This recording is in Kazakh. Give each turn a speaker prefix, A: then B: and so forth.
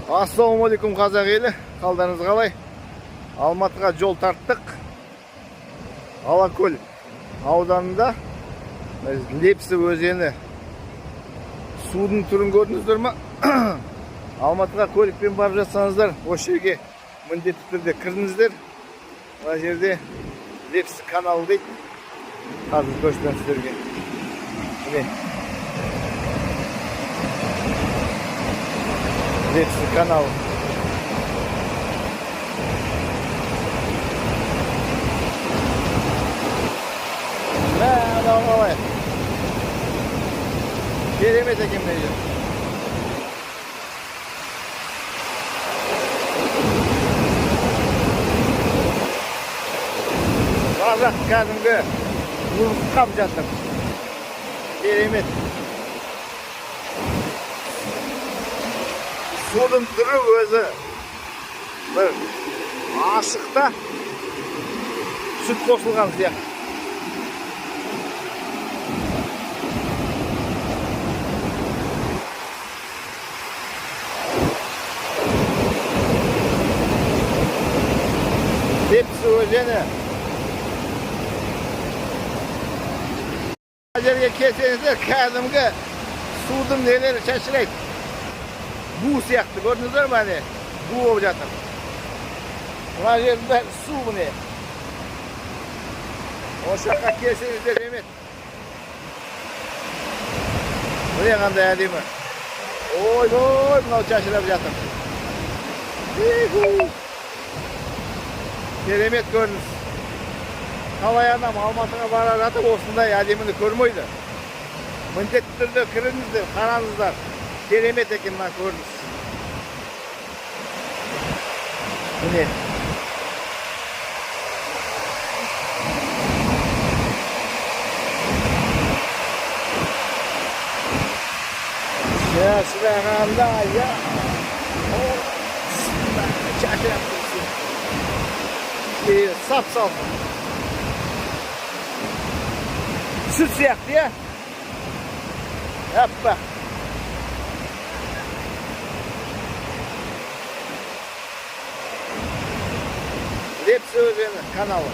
A: Ассалаумалейкум қазақ елі, қалдарыңыз қалай? Алматыға жол тарттық. Алакөл ауданында Лепсі өзені. Судың түрін көрдіңіздер ме? Алматыға көлікпен барып жатсаңыздар, осы жерге міндетті түрде кіріңіздер. Мына жерде Лепсі каналы дейді. Қазір көрсетемін сіздерге. Міне. Лепсі каналы. Мынау қалай. Керемет екен мына жер. Қазақ кәдімгі ұлыққап жатыр. Керемет. Судың түрі өзі бір ашықта сүт қосылған сияқты. Лепсі өзені. Жерге келсеңіздер, кәдімгі судың нелері шашырайды. Бу сияқты, көрдіңіздер ме? Бу болып жатыр. Мына жердің бәрі су міне. Осы жаққа келсеңіздер емет. Міне қандай әдемі. Ой, мынау шашырап жатыр. Керемет көрініс. Қалай адам Алматыға бара жатып, осындай әдеміні көрмейді. Міндетті түрде кіріңіздер, қараңыздар. Керемет екен мына көрініс. Міне. Шашырағанда, я. Шашырап тұрсын. Сап-салсын. Süt сияқты, ya. Yapma. Lепсі өзені каналы.